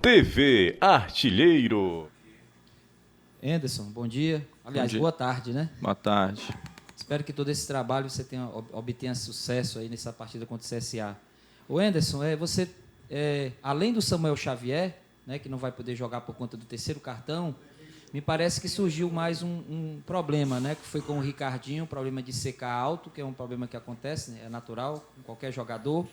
TV Artilheiro. Anderson, bom dia. Aliás, boa tarde, né? Boa tarde. Espero que todo esse trabalho você obtenha sucesso aí nessa partida contra o CSA. O Anderson, você, além do Samuel Xavier, né, que não vai poder jogar por conta do terceiro cartão, me parece que surgiu mais um problema, né, que foi com o Ricardinho, um problema de secar alto, que é um problema que acontece, né, é natural com qualquer jogador.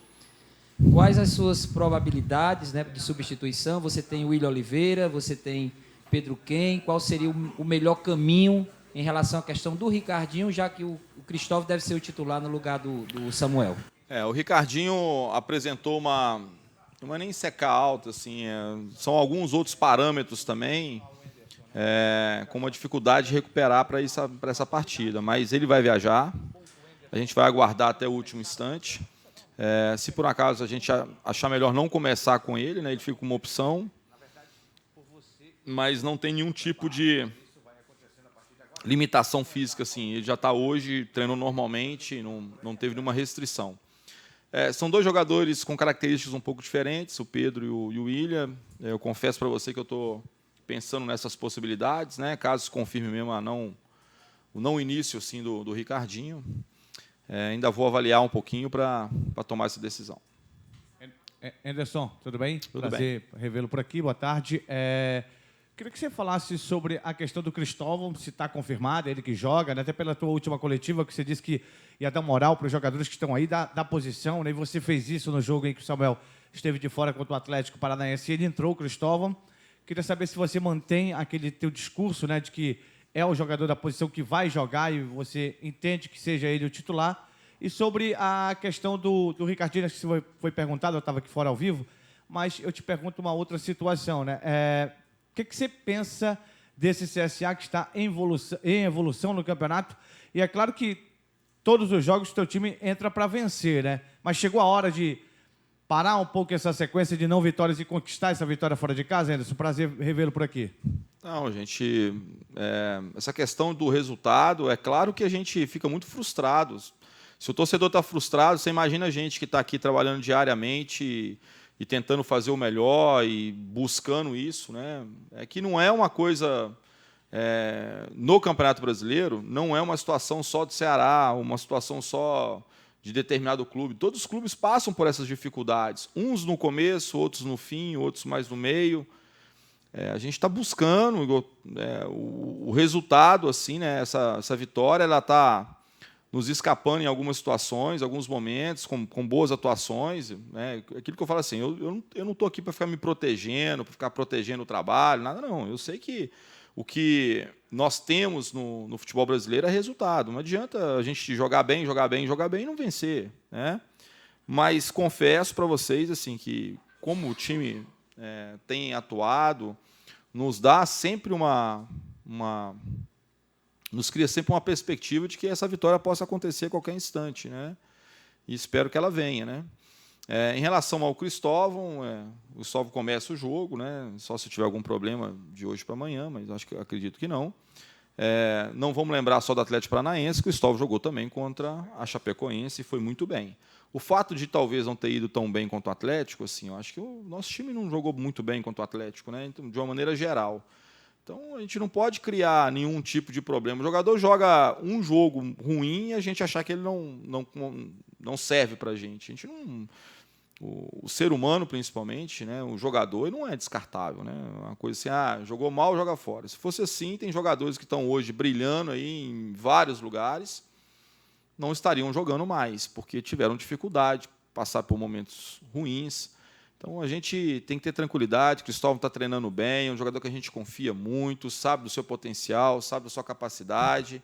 Quais as suas probabilidades, né, de substituição? Você tem o William Oliveira, você tem Pedro Ken. Qual seria o melhor caminho em relação à questão do Ricardinho, já que o Cristóvão deve ser o titular no lugar do Samuel? O Ricardinho apresentou não é nem secar alta, assim, são alguns outros parâmetros também, com uma dificuldade de recuperar para essa partida. Mas ele vai viajar, a gente vai aguardar até o último instante. Se por acaso a gente achar melhor não começar com ele, né, ele fica com uma opção, mas não tem nenhum tipo de limitação física, assim. Ele já está hoje treinando normalmente, não teve nenhuma restrição. São dois jogadores com características um pouco diferentes, o Pedro e o William. Eu confesso para você que eu estou pensando nessas possibilidades, né, caso se confirme mesmo o não início assim, do Ricardinho. Ainda vou avaliar um pouquinho para tomar essa decisão. Anderson, tudo bem? Tudo Prazer revê-lo por aqui, boa tarde. Queria que você falasse sobre a questão do Cristóvão, se está confirmado, ele que joga, né? Até pela tua última coletiva, que você disse que ia dar moral para os jogadores que estão aí, da posição, né? E você fez isso no jogo em que o Samuel esteve de fora contra o Atlético Paranaense e ele entrou, o Cristóvão. Queria saber se você mantém aquele teu discurso, né, de que é o jogador da posição que vai jogar e você entende que seja ele o titular. E sobre a questão do Ricardinho, acho que foi perguntado, eu estava aqui fora ao vivo, mas eu te pergunto uma outra situação, né? O que você pensa desse CSA que está em evolução no campeonato? E é claro que todos os jogos o teu time entra para vencer, né? Mas chegou a hora de parar um pouco essa sequência de não vitórias e conquistar essa vitória fora de casa, Anderson? Prazer revê-lo por aqui. Não, gente, essa questão do resultado, é claro que a gente fica muito frustrado. Se o torcedor está frustrado, você imagina a gente que está aqui trabalhando diariamente e tentando fazer o melhor e buscando isso, né? É que não é uma coisa no Campeonato Brasileiro, não é uma situação só do Ceará, uma situação só de determinado clube. Todos os clubes passam por essas dificuldades, uns no começo, outros no fim, outros mais no meio. A gente está buscando o resultado, assim, né? Essa vitória, ela está nos escapando em algumas situações, alguns momentos, com boas atuações. Né? Aquilo que eu falo assim, eu não estou aqui para ficar me protegendo, para ficar protegendo o trabalho, nada não. Eu sei que o que nós temos no futebol brasileiro é resultado. Não adianta a gente jogar bem e não vencer. Né? Mas confesso para vocês assim, que, como o time tem atuado, nos dá sempre nos cria sempre uma perspectiva de que essa vitória possa acontecer a qualquer instante, né? E espero que ela venha, né? Em relação ao Cristóvão, o Cristóvão começa o jogo, né? Só se tiver algum problema de hoje para amanhã, mas acredito que não. Não vamos lembrar só do Atlético Paranaense, que o Cristóvão jogou também contra a Chapecoense e foi muito bem. O fato de talvez não ter ido tão bem contra o Atlético, assim, eu acho que o nosso time não jogou muito bem contra o Atlético, né? Então, de uma maneira geral. Então, a gente não pode criar nenhum tipo de problema. O jogador joga um jogo ruim e a gente achar que ele não serve para a gente. O ser humano, principalmente, né, o jogador, ele não é descartável. Né? Uma coisa assim, jogou mal, joga fora. Se fosse assim, tem jogadores que estão hoje brilhando aí em vários lugares, não estariam jogando mais, porque tiveram dificuldade, passar por momentos ruins. Então, a gente tem que ter tranquilidade. O Cristóvão está treinando bem, é um jogador que a gente confia muito, sabe do seu potencial, sabe da sua capacidade.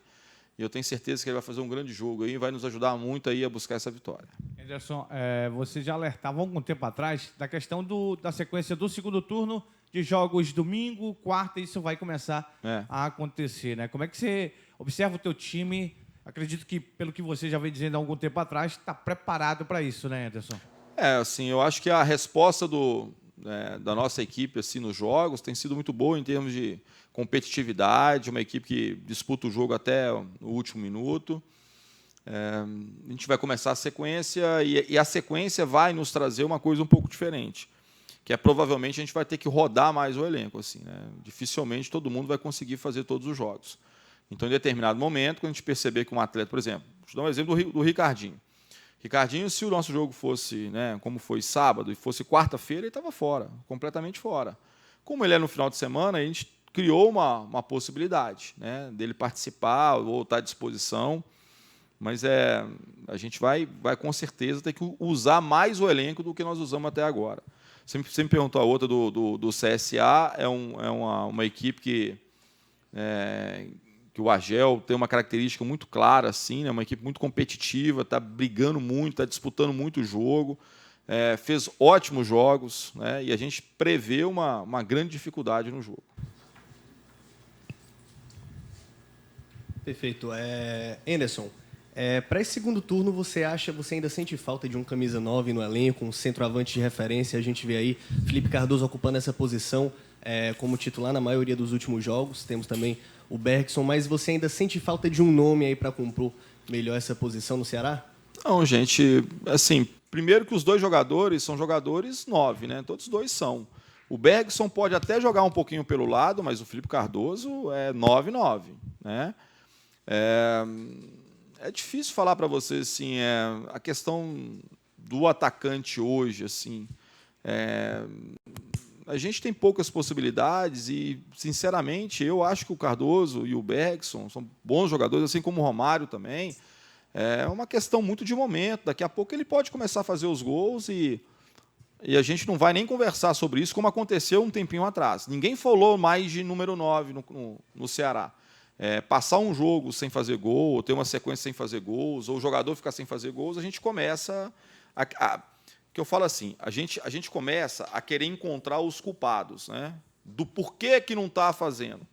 E eu tenho certeza que ele vai fazer um grande jogo aí e vai nos ajudar muito aí a buscar essa vitória. Anderson, você já alertava há algum tempo atrás da questão da sequência do segundo turno de jogos domingo, quarta, e isso vai começar a acontecer, né? Como é que você observa o teu time? Acredito que, pelo que você já vem dizendo há algum tempo atrás, está preparado para isso, né, Anderson? Assim, eu acho que a resposta da nossa equipe assim, nos jogos tem sido muito boa em termos de competitividade, uma equipe que disputa o jogo até o último minuto. A gente vai começar a sequência e a sequência vai nos trazer uma coisa um pouco diferente, que é provavelmente a gente vai ter que rodar mais o elenco. Assim, né? Dificilmente todo mundo vai conseguir fazer todos os jogos. Então, em determinado momento, quando a gente perceber que um atleta, por exemplo, deixa eu dar um exemplo do Ricardinho. Ricardinho, se o nosso jogo fosse, né, como foi sábado, e fosse quarta-feira, ele estava fora, completamente fora. Como ele é no final de semana, a gente criou uma possibilidade, né, dele participar ou estar à disposição, mas a gente vai com certeza ter que usar mais o elenco do que nós usamos até agora. Você me perguntou a outra do CSA, é uma equipe que o Argel tem uma característica muito clara, assim, né? Uma equipe muito competitiva, está brigando muito, está disputando muito o jogo, fez ótimos jogos, né? E a gente prevê uma grande dificuldade no jogo. Perfeito. Anderson, para esse segundo turno, você ainda sente falta de um camisa 9 no elenco, um centroavante de referência? A gente vê aí Felipe Cardoso ocupando essa posição como titular na maioria dos últimos jogos. Temos também o Bergson, mas você ainda sente falta de um nome aí para compor melhor essa posição no Ceará? Não, gente, assim, primeiro que os dois jogadores são jogadores 9, né? Todos dois são. O Bergson pode até jogar um pouquinho pelo lado, mas o Felipe Cardoso é 9-9, né? É difícil falar para vocês assim, a questão do atacante hoje, assim, a gente tem poucas possibilidades e, sinceramente, eu acho que o Cardoso e o Bergson são bons jogadores, assim como o Romário também. É uma questão muito de momento. Daqui a pouco ele pode começar a fazer os gols e a gente não vai nem conversar sobre isso, como aconteceu um tempinho atrás. Ninguém falou mais de número 9 no Ceará. Passar um jogo sem fazer gol, ou ter uma sequência sem fazer gols, ou o jogador ficar sem fazer gols, a gente começa que eu falo assim, a gente começa a querer encontrar os culpados, né? Do porquê que não está fazendo.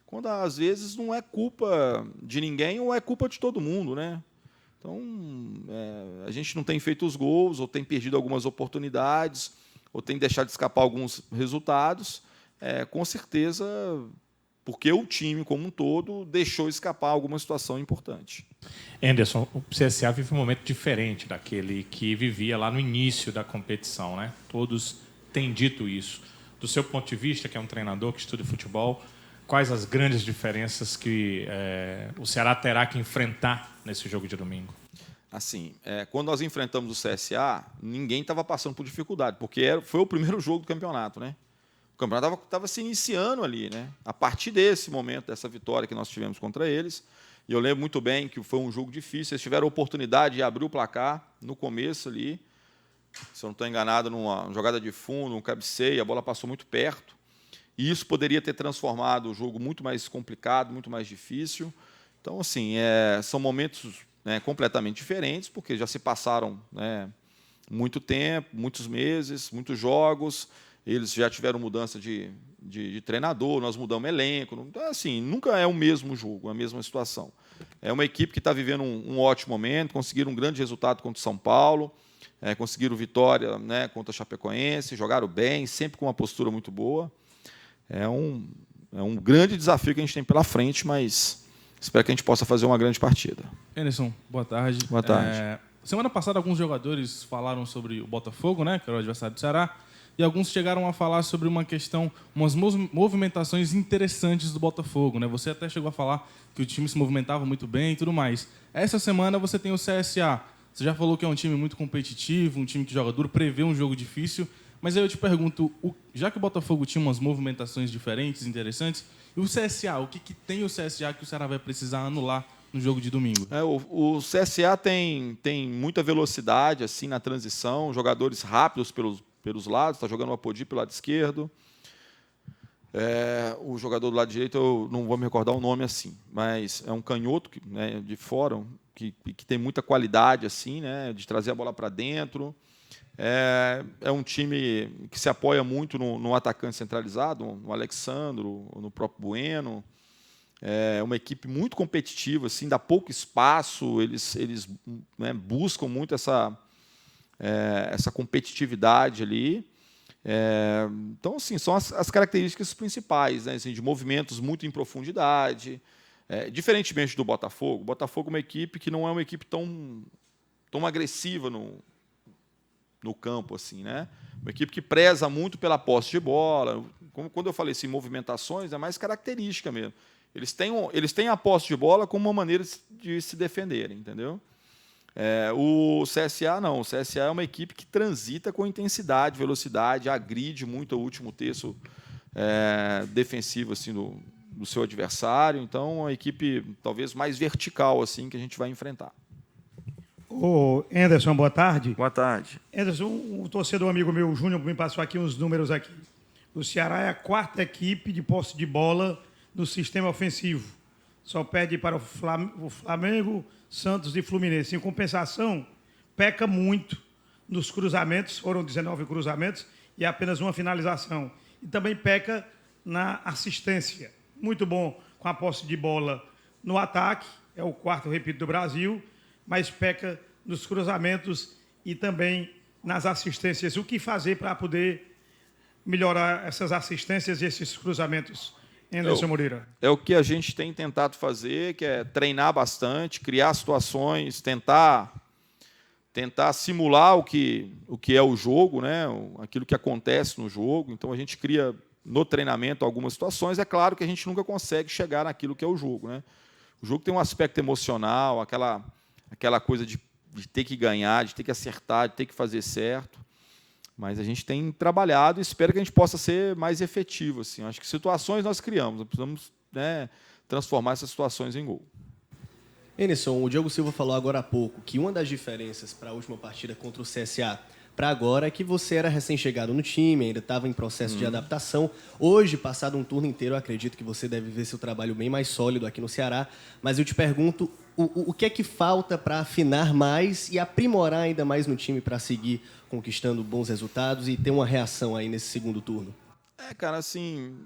Quando, às vezes, não é culpa de ninguém ou é culpa de todo mundo, né? Então, a gente não tem feito os gols, ou tem perdido algumas oportunidades, ou tem deixado de escapar alguns resultados, com certeza porque o time, como um todo, deixou escapar alguma situação importante. Anderson, o CSA vive um momento diferente daquele que vivia lá no início da competição, né? Todos têm dito isso. Do seu ponto de vista, que é um treinador que estuda futebol, quais as grandes diferenças que o Ceará terá que enfrentar nesse jogo de domingo? Assim, quando nós enfrentamos o CSA, ninguém estava passando por dificuldade, porque foi o primeiro jogo do campeonato, né? O campeonato estava se iniciando ali, né? A partir desse momento, dessa vitória que nós tivemos contra eles, e eu lembro muito bem que foi um jogo difícil, eles tiveram a oportunidade de abrir o placar no começo ali, se eu não estou enganado, numa jogada de fundo, um cabeceio, a bola passou muito perto, e isso poderia ter transformado o jogo muito mais complicado, muito mais difícil. Então, assim, são momentos, né, completamente diferentes, porque já se passaram, né, muito tempo, muitos meses, muitos jogos. Eles já tiveram mudança de treinador, nós mudamos elenco. Então, assim, nunca é o mesmo jogo, a mesma situação. É uma equipe que está vivendo um ótimo momento, conseguiram um grande resultado contra o São Paulo, conseguiram vitória, né, contra a Chapecoense, jogaram bem, sempre com uma postura muito boa. É um grande desafio que a gente tem pela frente, mas espero que a gente possa fazer uma grande partida. Anderson, boa tarde. Boa tarde. Semana passada, alguns jogadores falaram sobre o Botafogo, né, que era o adversário do Ceará, e alguns chegaram a falar sobre umas movimentações interessantes do Botafogo, né? Você até chegou a falar que o time se movimentava muito bem e tudo mais. Essa semana você tem o CSA. Você já falou que é um time muito competitivo, um time que joga duro, prevê um jogo difícil. Mas aí eu te pergunto, já que o Botafogo tinha umas movimentações diferentes, interessantes, e o CSA, o que tem o CSA que o Ceará vai precisar anular no jogo de domingo? O CSA tem muita velocidade assim na transição, jogadores rápidos pelos lados, está jogando o Apodi pelo lado esquerdo. O jogador do lado direito, eu não vou me recordar o nome assim, mas é um canhoto né, de fora, que tem muita qualidade assim, né, de trazer a bola para dentro. É um time que se apoia muito no atacante centralizado, no Alexandro, no próprio Bueno. É uma equipe muito competitiva, assim, dá pouco espaço, eles né, buscam muito essa competitividade ali. Então, assim, são as características principais, né, assim, de movimentos muito em profundidade. Diferentemente do Botafogo, o Botafogo é uma equipe que não é uma equipe tão agressiva no no campo, assim, né? Uma equipe que preza muito pela posse de bola. Quando eu falei assim, movimentações, é mais característica mesmo. Eles têm a posse de bola como uma maneira de se defenderem, entendeu? O CSA não. O CSA é uma equipe que transita com intensidade, velocidade, agride muito o último terço defensivo assim, do seu adversário. Então, é uma equipe talvez mais vertical assim que a gente vai enfrentar. Ô, Anderson, boa tarde. Boa tarde. Anderson, um torcedor amigo meu, Júnior, me passou aqui uns números aqui. O Ceará é a 4ª equipe de posse de bola no sistema ofensivo. Só perde para o Flamengo, Santos e Fluminense. Em compensação, peca muito nos cruzamentos, foram 19 cruzamentos e apenas uma finalização. E também peca na assistência. Muito bom com a posse de bola no ataque, é o 4º, repito, do Brasil, mas peca nos cruzamentos e também nas assistências. O que fazer para poder melhorar essas assistências e esses cruzamentos, Anderson Moreira? É o que a gente tem tentado fazer, que é treinar bastante, criar situações, tentar simular o que é o jogo, né? Aquilo que acontece no jogo. Então, a gente cria no treinamento algumas situações. É claro que a gente nunca consegue chegar naquilo que é o jogo, né? O jogo tem um aspecto emocional, aquela coisa de ter que ganhar, de ter que acertar, de ter que fazer certo. Mas a gente tem trabalhado e espero que a gente possa ser mais efetivo. Assim. Acho que situações nós criamos, nós precisamos, né, transformar essas situações em gol. Emerson, o Diogo Silva falou agora há pouco que uma das diferenças para a última partida contra o CSA para agora é que você era recém-chegado no time, ainda estava em processo de adaptação. Hoje, passado um turno inteiro, eu acredito que você deve ver seu trabalho bem mais sólido aqui no Ceará. Mas eu te pergunto, o que é que falta para afinar mais e aprimorar ainda mais no time para seguir conquistando bons resultados e ter uma reação aí nesse segundo turno? Cara, assim,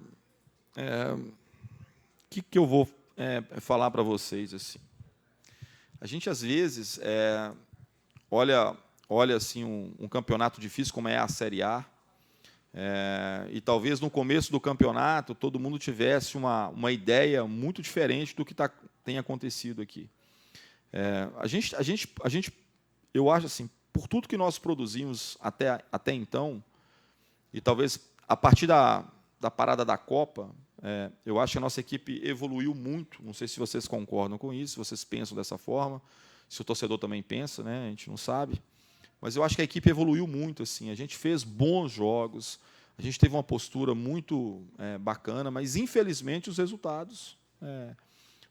que eu vou falar para vocês assim? A gente às vezes olha assim um campeonato difícil como é a Série A, e talvez no começo do campeonato todo mundo tivesse uma ideia muito diferente do que tem acontecido aqui. Eu acho assim, por tudo que nós produzimos até então, e talvez a partir da parada da Copa, eu acho que a nossa equipe evoluiu muito. Não sei se vocês concordam com isso, se vocês pensam dessa forma, se o torcedor também pensa, né? A gente não sabe. Mas eu acho que a equipe evoluiu muito. Assim. A gente fez bons jogos, a gente teve uma postura muito bacana, mas, infelizmente, os resultados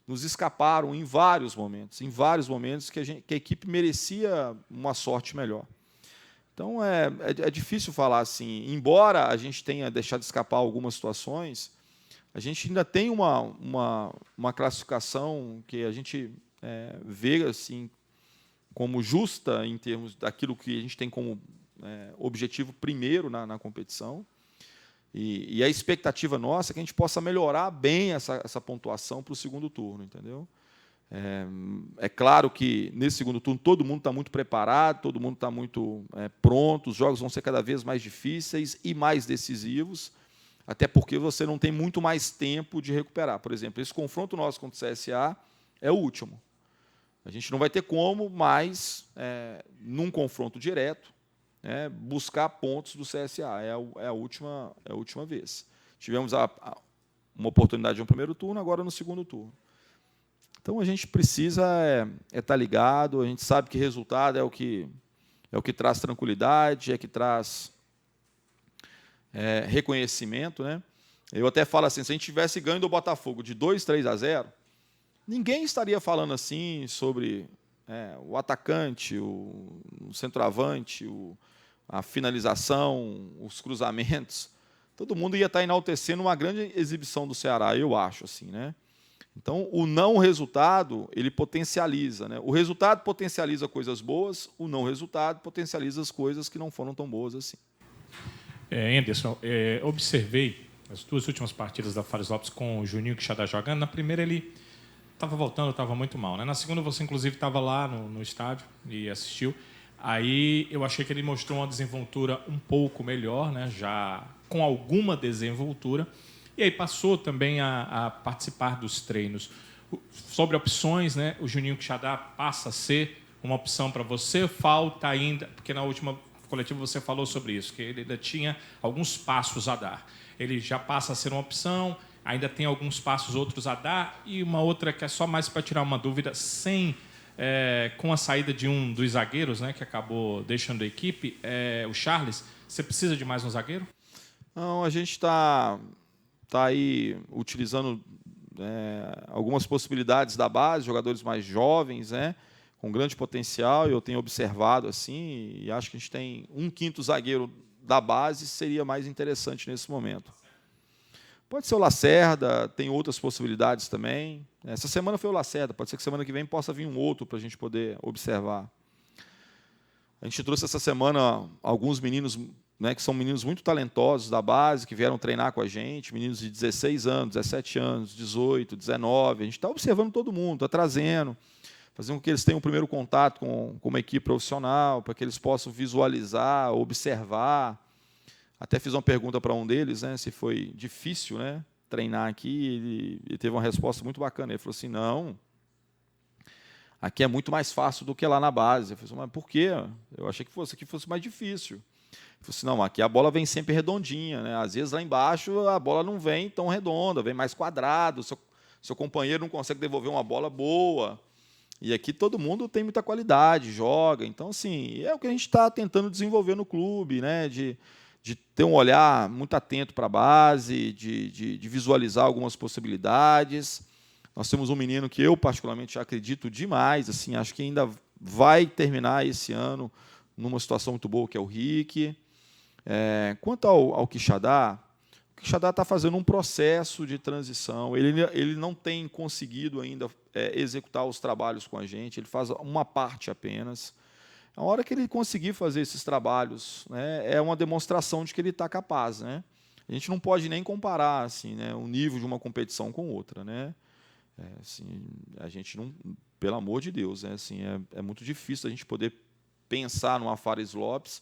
nos escaparam em vários momentos que a equipe merecia uma sorte melhor. Então, é difícil falar assim. Embora a gente tenha deixado escapar algumas situações, a gente ainda tem uma classificação que a gente vê assim, como justa em termos daquilo que a gente tem como objetivo primeiro na competição. E a expectativa nossa é que a gente possa melhorar bem essa pontuação para o segundo turno, entendeu? É claro que, nesse segundo turno, todo mundo está muito preparado, todo mundo está muito pronto, os jogos vão ser cada vez mais difíceis e mais decisivos, até porque você não tem muito mais tempo de recuperar. Por exemplo, esse confronto nosso contra o CSA é o último. A gente não vai ter como mais, num confronto direto, buscar pontos do CSA. É a última vez. Tivemos uma oportunidade no primeiro turno, agora no segundo turno. Então, a gente precisa estar ligado, a gente sabe que resultado é o que traz tranquilidade, que traz reconhecimento. Né? Eu até falo assim, se a gente tivesse ganho do Botafogo de 2-3-0, ninguém estaria falando assim sobre o atacante, o centroavante, a finalização, os cruzamentos. Todo mundo ia estar enaltecendo uma grande exibição do Ceará, eu acho. Assim, né? Então, o não resultado, ele potencializa. Né? O resultado potencializa coisas boas, o não resultado potencializa as coisas que não foram tão boas assim. Anderson, observei as duas últimas partidas da Fares Lopes com o Juninho Quixadá jogando. Na primeira ele estava voltando, estava muito mal. Né? Na segunda você, inclusive, estava lá no estádio e assistiu. Aí eu achei que ele mostrou uma desenvoltura um pouco melhor, né? Já com alguma desenvoltura. E aí passou também a participar dos treinos. Sobre opções, né? O Juninho Quixadá passa a ser uma opção para você? Falta ainda, porque na última coletiva você falou sobre isso, que ele ainda tinha alguns passos a dar. Ele já passa a ser uma opção, ainda tem alguns passos outros a dar, e uma outra que é só mais para tirar uma dúvida, com a saída de um dos zagueiros, né, que acabou deixando a equipe, o Charles, você precisa de mais um zagueiro? Não, a gente está aí utilizando algumas possibilidades da base, jogadores mais jovens, né, com grande potencial, eu tenho observado assim, e acho que a gente tem um quinto zagueiro da base, seria mais interessante nesse momento. Pode ser o Lacerda, tem outras possibilidades também. Essa semana foi o Lacerda, pode ser que semana que vem possa vir um outro para a gente poder observar. A gente trouxe essa semana alguns meninos, né, que são meninos muito talentosos da base, que vieram treinar com a gente, meninos de 16 anos, 17 anos, 18, 19. A gente está observando todo mundo, está trazendo, fazendo com que eles tenham o primeiro contato com uma equipe profissional, para que eles possam visualizar, observar. Até fiz uma pergunta para um deles, né, se foi difícil, né, treinar aqui, ele teve uma resposta muito bacana. Ele falou assim, não, aqui é muito mais fácil do que lá na base. Eu falei assim, mas por quê? Eu achei que aqui fosse mais difícil. Ele falou assim, não, aqui a bola vem sempre redondinha, né? Às vezes lá embaixo a bola não vem tão redonda, vem mais quadrado, seu companheiro não consegue devolver uma bola boa. E aqui todo mundo tem muita qualidade, joga. Então, assim, é o que a gente está tentando desenvolver no clube, né? De ter um olhar muito atento para a base, de visualizar algumas possibilidades. Nós temos um menino que eu, particularmente, acredito demais, assim, acho que ainda vai terminar esse ano numa situação muito boa, que é o Rick. Quanto ao Quixadá, o Quixadá está fazendo um processo de transição. Ele não tem conseguido ainda executar os trabalhos com a gente, ele faz uma parte apenas. A hora que ele conseguir fazer esses trabalhos, né, é uma demonstração de que ele está capaz, né? A gente não pode nem comparar assim, né, o nível de uma competição com outra, né? Assim, a gente não, pelo amor de Deus, né, assim, é muito difícil a gente poder pensar no Fares Lopes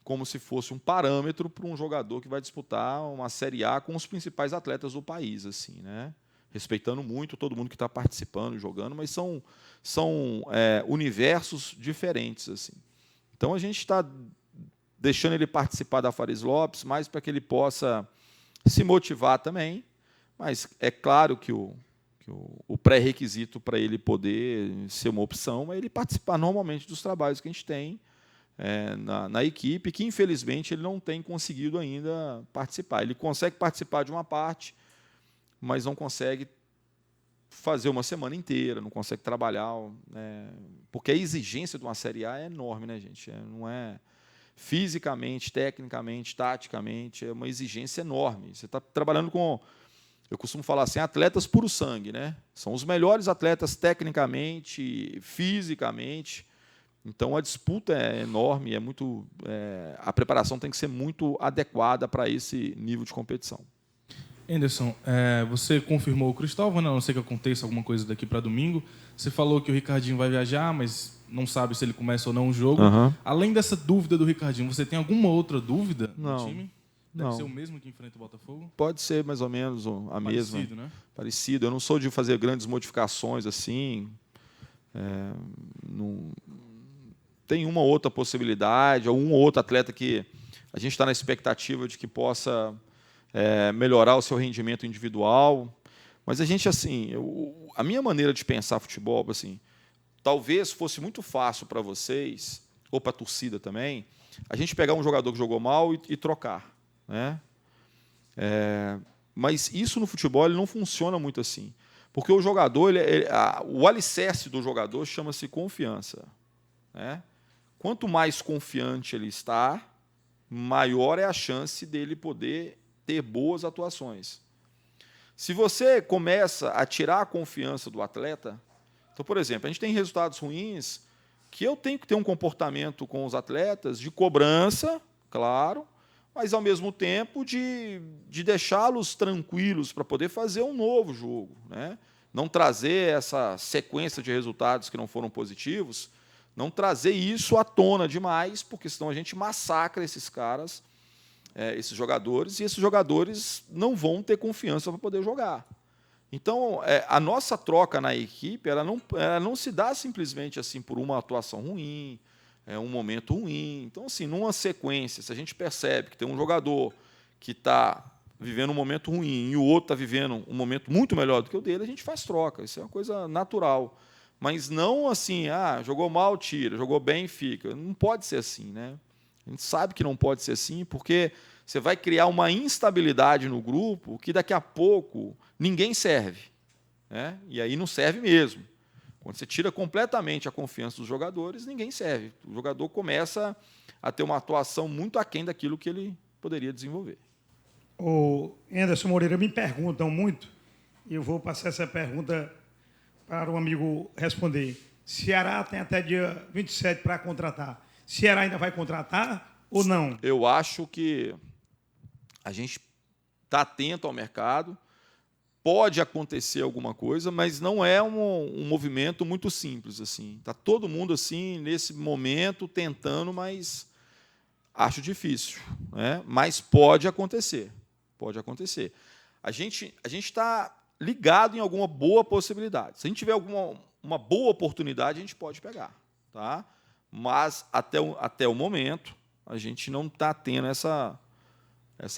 como se fosse um parâmetro para um jogador que vai disputar uma Série A com os principais atletas do país, assim, né? Respeitando muito todo mundo que está participando, jogando, mas são universos diferentes, assim. Então a gente está deixando ele participar da Fares Lopes, mais para que ele possa se motivar também, mas é claro que o pré-requisito para ele poder ser uma opção é ele participar normalmente dos trabalhos que a gente tem na equipe, que infelizmente ele não tem conseguido ainda participar. Ele consegue participar de uma parte, mas não consegue fazer uma semana inteira, não consegue trabalhar, porque a exigência de uma Série A é enorme, né, gente? Não é fisicamente, tecnicamente, taticamente, é uma exigência enorme. Você está trabalhando com, eu costumo falar assim, atletas puro sangue, né? São os melhores atletas tecnicamente, fisicamente. Então a disputa é enorme, a preparação tem que ser muito adequada para esse nível de competição. Anderson, você confirmou o Cristóvão, né? A não sei que aconteça alguma coisa daqui para domingo. Você falou que o Ricardinho vai viajar, mas não sabe se ele começa ou não o jogo. Uhum. Além dessa dúvida do Ricardinho, você tem alguma outra dúvida no time? Deve Não. ser o mesmo que enfrenta o Botafogo? Pode ser mais ou menos a mesma. Parecido, né? Parecido. Eu não sou de fazer grandes modificações assim. Não tem uma outra possibilidade, ou um ou outro atleta que a gente está na expectativa de que possa melhorar o seu rendimento individual. Mas a gente, assim, a minha maneira de pensar futebol, assim, talvez fosse muito fácil para vocês, ou para a torcida também, a gente pegar um jogador que jogou mal e trocar, né? Mas isso no futebol ele não funciona muito assim. Porque o jogador, o alicerce do jogador chama-se confiança, né? Quanto mais confiante ele está, maior é a chance dele poder ter boas atuações. Se você começa a tirar a confiança do atleta, então, por exemplo, a gente tem resultados ruins que eu tenho que ter um comportamento com os atletas de cobrança, claro, mas, ao mesmo tempo, de deixá-los tranquilos para poder fazer um novo jogo, né? Não trazer essa sequência de resultados que não foram positivos, não trazer isso à tona demais, porque senão a gente massacra esses caras, esses jogadores, e esses jogadores não vão ter confiança para poder jogar. Então, a nossa troca na equipe ela não se dá simplesmente assim por uma atuação ruim, um momento ruim. Então, assim, numa sequência, se a gente percebe que tem um jogador que está vivendo um momento ruim e o outro está vivendo um momento muito melhor do que o dele, a gente faz troca. Isso é uma coisa natural. Mas não assim, jogou mal, tira, jogou bem, fica. Não pode ser assim, né? A gente sabe que não pode ser assim, porque você vai criar uma instabilidade no grupo que daqui a pouco ninguém serve, né? E aí não serve mesmo. Quando você tira completamente a confiança dos jogadores, ninguém serve. O jogador começa a ter uma atuação muito aquém daquilo que ele poderia desenvolver. O Anderson Moreira me perguntam muito, e eu vou passar essa pergunta para o amigo responder. Ceará tem até dia 27 para contratar. Ceará ainda vai contratar ou não? Eu acho que a gente está atento ao mercado. Pode acontecer alguma coisa, mas não é um movimento muito simples assim. Está todo mundo assim nesse momento tentando, mas acho difícil, né? Mas pode acontecer, pode acontecer. A gente está ligado em alguma boa possibilidade. Se a gente tiver uma boa oportunidade, a gente pode pegar, tá? Mas até o momento a gente não está tendo essa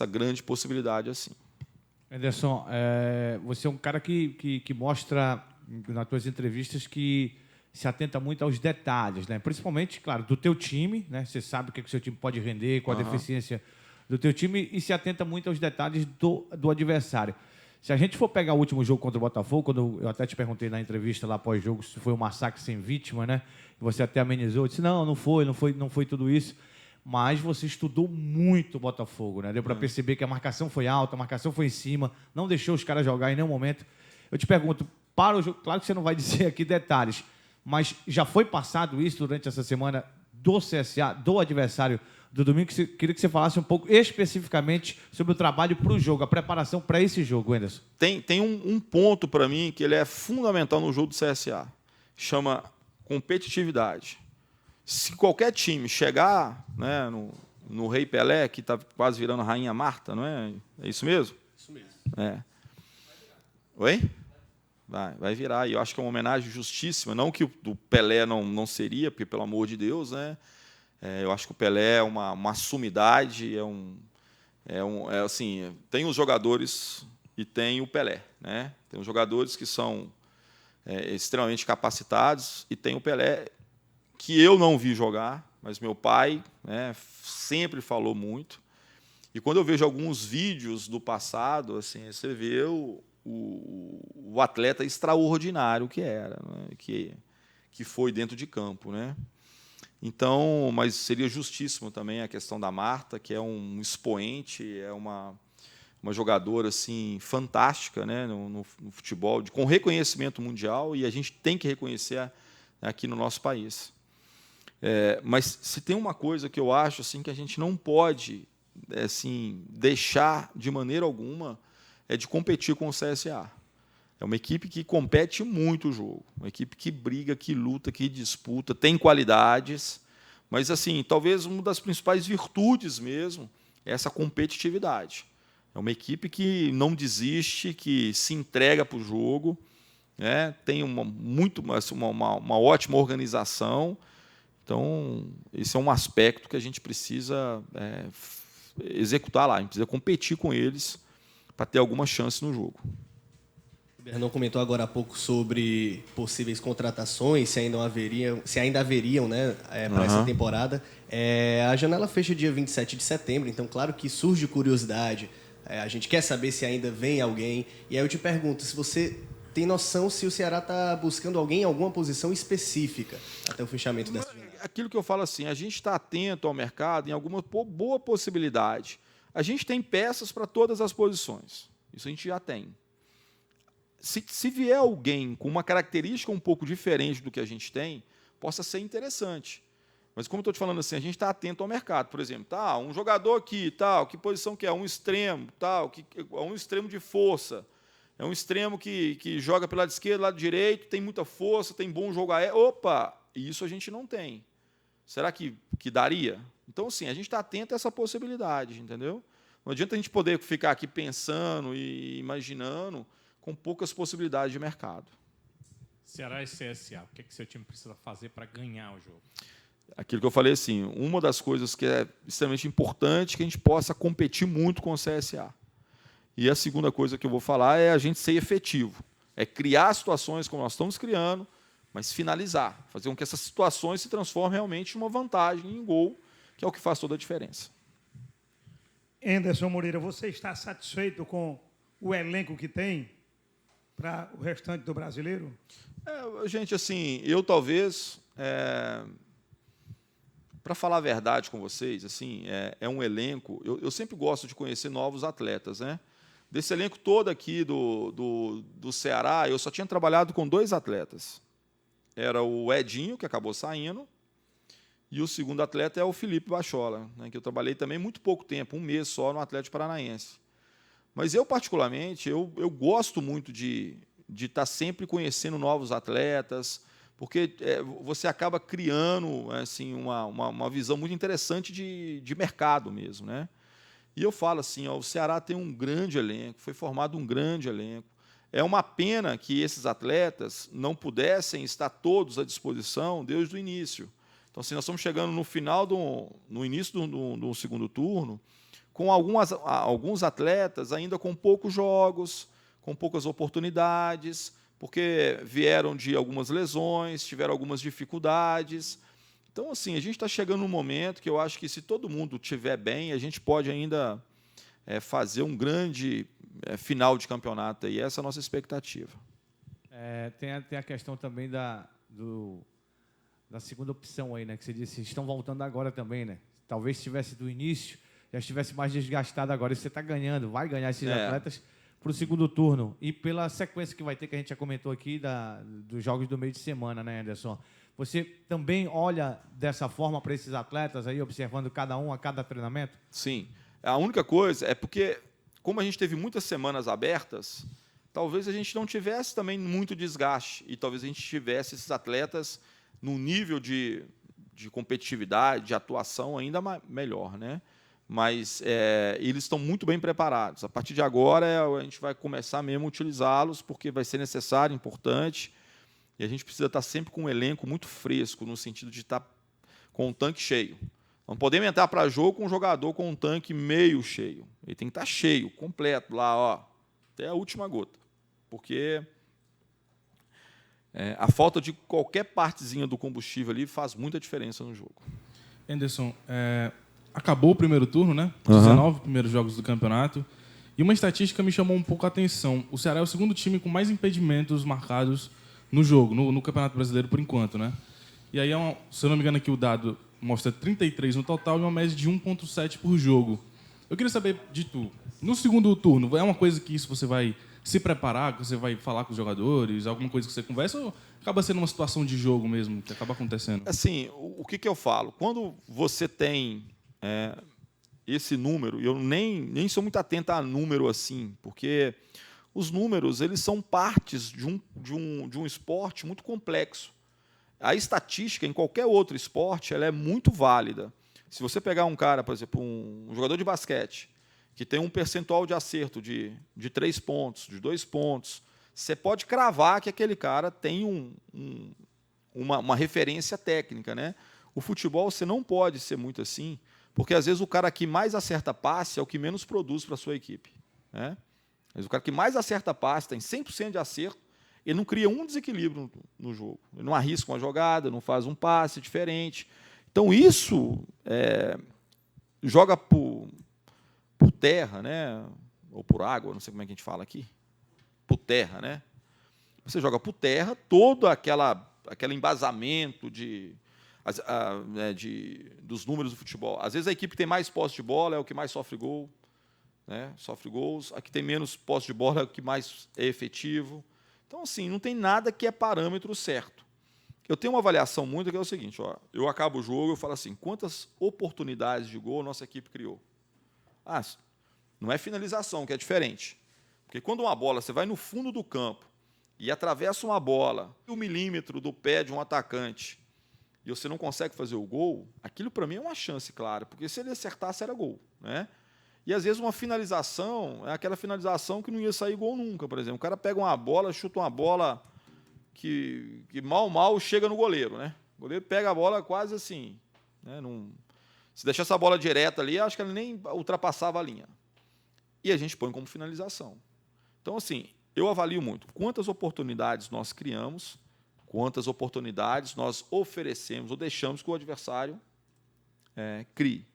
grande possibilidade assim. Anderson, você é um cara que mostra nas tuas entrevistas que se atenta muito aos detalhes, né? Principalmente, claro, do teu time, né? Você sabe o que o seu time pode render, qual a deficiência do teu time, e se atenta muito aos detalhes do adversário. Se a gente for pegar o último jogo contra o Botafogo, quando eu até te perguntei na entrevista lá pós-jogo se foi um massacre sem vítima, né? Você até amenizou, disse, não foi tudo isso. Mas você estudou muito o Botafogo, né? Deu para perceber que a marcação foi alta, a marcação foi em cima, não deixou os caras jogar em nenhum momento. Eu te pergunto, para o jogo, claro que você não vai dizer aqui detalhes, mas já foi passado isso durante essa semana do CSA, do adversário do domingo? Queria que você falasse um pouco especificamente sobre o trabalho para o jogo, a preparação para esse jogo, Anderson. Tem um ponto para mim que ele é fundamental no jogo do CSA, chama competitividade. Se qualquer time chegar, né, no Rei Pelé, que está quase virando Rainha Marta, não é? É isso mesmo? Isso mesmo. É. Oi? Vai virar. E eu acho que é uma homenagem justíssima. Não que o do Pelé não seria, porque, pelo amor de Deus, né? Eu acho que o Pelé é uma sumidade, assim, tem os jogadores e tem o Pelé, né? Tem os jogadores que são extremamente capacitados e tem o Pelé, que eu não vi jogar, mas meu pai, né, sempre falou muito. E quando eu vejo alguns vídeos do passado, assim, você vê o atleta extraordinário que era, né, que foi dentro de campo, né? Então, mas seria justíssimo também a questão da Marta, que é um expoente, é uma jogadora assim fantástica, né, no futebol, com reconhecimento mundial, e a gente tem que reconhecer aqui no nosso país. Mas se tem uma coisa que eu acho assim que a gente não pode assim deixar de maneira alguma é de competir com o CSA. É uma equipe que compete muito o jogo, uma equipe que briga, que luta, que disputa, tem qualidades, mas assim talvez uma das principais virtudes mesmo é essa competitividade. É uma equipe que não desiste, que se entrega para o jogo, né? Tem uma ótima organização. Então, esse é um aspecto que a gente precisa executar lá, a gente precisa competir com eles para ter alguma chance no jogo. O Bernão comentou agora há pouco sobre possíveis contratações, se ainda haveriam, né, para essa temporada. A janela fecha dia 27 de setembro, então claro que surge curiosidade, a gente quer saber se ainda vem alguém, e aí eu te pergunto, se você tem noção se o Ceará está buscando alguém em alguma posição específica até o fechamento dessa janela? Aquilo que eu falo assim, a gente está atento ao mercado em alguma boa possibilidade. A gente tem peças para todas as posições. Isso a gente já tem. Se vier alguém com uma característica um pouco diferente do que a gente tem, possa ser interessante. Mas como eu estou te falando assim, a gente está atento ao mercado. Por exemplo, um jogador aqui, que posição que é? Um extremo, um extremo de força. É um extremo que joga pelo lado esquerdo, lado direito, tem muita força, tem bom jogo aéreo. Opa! Isso a gente não tem. Será que daria? Então, assim, a gente está atento a essa possibilidade, entendeu? Não adianta a gente poder ficar aqui pensando e imaginando com poucas possibilidades de mercado. Ceará e CSA, o que seu time precisa fazer para ganhar o jogo? aquilo que eu falei assim, uma das coisas que é extremamente importante é que a gente possa competir muito com o CSA. E a segunda coisa que eu vou falar é a gente ser efetivo, é criar situações como nós estamos criando, mas finalizar, fazer com que essas situações se transformem realmente em uma vantagem, em gol, que é o que faz toda a diferença. Anderson Moreira, você está satisfeito com o elenco que tem para o restante do brasileiro? Gente, assim, eu talvez, para falar a verdade com vocês, assim, é um elenco, eu sempre gosto de conhecer novos atletas, né? Desse elenco todo aqui do Ceará, eu só tinha trabalhado com 2 atletas. Era o Edinho, que acabou saindo, e o segundo atleta é o Felipe Bachola, né, que eu trabalhei também muito pouco tempo, 1 mês só no Atlético Paranaense. Mas eu, particularmente, eu gosto muito de estar sempre conhecendo novos atletas, porque você acaba criando assim, uma visão muito interessante de mercado mesmo, né? E eu falo assim, o Ceará tem um grande elenco, foi formado um grande elenco. É uma pena que esses atletas não pudessem estar todos à disposição desde o início. Então, assim, nós estamos chegando no início do segundo turno, com alguns atletas ainda com poucos jogos, com poucas oportunidades, porque vieram de algumas lesões, tiveram algumas dificuldades. Então, assim, a gente está chegando num momento que eu acho que, se todo mundo estiver bem, a gente pode ainda fazer um grande final de campeonato. E essa é a nossa expectativa. Tem a questão também da segunda opção aí, né? Que você disse, estão voltando agora também, né? Talvez se tivesse do início, já estivesse mais desgastado agora. E você está ganhando, vai ganhar esses atletas para o segundo turno. E pela sequência que vai ter, que a gente já comentou aqui, dos jogos do meio de semana, né, Anderson? Você também olha dessa forma para esses atletas aí, observando cada um a cada treinamento? Sim. A única coisa é porque, como a gente teve muitas semanas abertas, talvez a gente não tivesse também muito desgaste e talvez a gente tivesse esses atletas num nível de competitividade, de atuação ainda melhor, né? Mas eles estão muito bem preparados. A partir de agora, a gente vai começar mesmo a utilizá-los, porque vai ser necessário, importante, e a gente precisa estar sempre com um elenco muito fresco, no sentido de estar com um tanque cheio. Não podemos entrar para jogo com um jogador com um tanque meio cheio. Ele tem que estar cheio, completo, lá, até a última gota. Porque a falta de qualquer partezinha do combustível ali faz muita diferença no jogo. Anderson, acabou o primeiro turno, né? 19 primeiros jogos do campeonato. E uma estatística me chamou um pouco a atenção. O Ceará é o segundo time com mais impedimentos marcados no jogo, no Campeonato Brasileiro, por enquanto, né? E aí, se eu não me engano aqui, o dado mostra 33 no total e uma média de 1,7 por jogo. Eu queria saber de tu, no segundo turno, é uma coisa que isso você vai se preparar, que você vai falar com os jogadores, alguma coisa que você conversa, ou acaba sendo uma situação de jogo mesmo, que acaba acontecendo? Assim, o que eu falo? Quando você tem esse número, eu nem sou muito atento a número assim, porque os números eles são partes de um esporte muito complexo. A estatística, em qualquer outro esporte, ela é muito válida. Se você pegar um cara, por exemplo, um jogador de basquete, que tem um percentual de acerto de 3 pontos, de 2 pontos, você pode cravar que aquele cara tem uma referência técnica, né? O futebol você não pode ser muito assim, porque às vezes o cara que mais acerta passe é o que menos produz para a sua equipe, né? Mas o cara que mais acerta passe, tem 100% de acerto, ele não cria um desequilíbrio no jogo. Ele não arrisca uma jogada, não faz um passe diferente. Então, isso joga por terra, né? Ou por água, não sei como é que a gente fala aqui. Por terra, né? Você joga por terra todo aquele embasamento dos números do futebol. Às vezes a equipe que tem mais posse de bola é o que mais sofre gol, né? Sofre gols. A que tem menos posse de bola é o que mais é efetivo. Então, assim, não tem nada que é parâmetro certo. Eu tenho uma avaliação muito que é o seguinte, eu acabo o jogo, eu falo assim, quantas oportunidades de gol a nossa equipe criou? Não é finalização, que é diferente. Porque quando uma bola, você vai no fundo do campo e atravessa uma bola, 1 milímetro do pé de um atacante, e você não consegue fazer o gol, aquilo para mim é uma chance clara, porque se ele acertasse era gol, né? E às vezes uma finalização é aquela finalização que não ia sair gol nunca, por exemplo. O cara pega uma bola, chuta uma bola que mal chega no goleiro, né? O goleiro pega a bola quase assim. Né? Se deixar essa bola direta ali, acho que ele nem ultrapassava a linha. E a gente põe como finalização. Então, assim, eu avalio muito quantas oportunidades nós criamos, quantas oportunidades nós oferecemos ou deixamos que o adversário crie,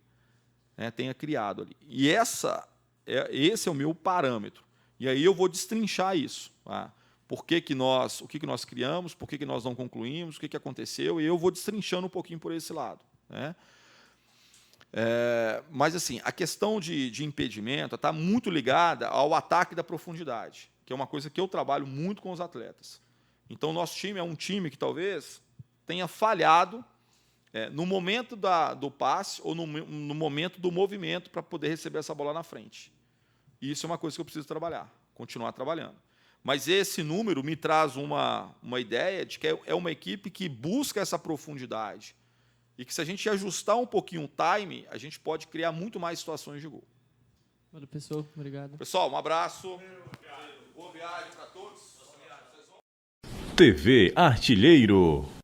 né, tenha criado ali. E esse é o meu parâmetro. E aí eu vou destrinchar isso. Tá? O que nós criamos, por que nós não concluímos, o que aconteceu, e eu vou destrinchando um pouquinho por esse lado. Né? Mas, assim, a questão de impedimento está muito ligada ao ataque da profundidade, que é uma coisa que eu trabalho muito com os atletas. Então, o nosso time é um time que talvez tenha falhado no momento do passe ou no momento do movimento para poder receber essa bola na frente. E isso é uma coisa que eu preciso trabalhar, continuar trabalhando. Mas esse número me traz uma ideia de que é uma equipe que busca essa profundidade e que, se a gente ajustar um pouquinho o time, a gente pode criar muito mais situações de gol. Valeu, pessoal. Obrigado. Pessoal, um abraço. Boa viagem para todos. TV Artilheiro.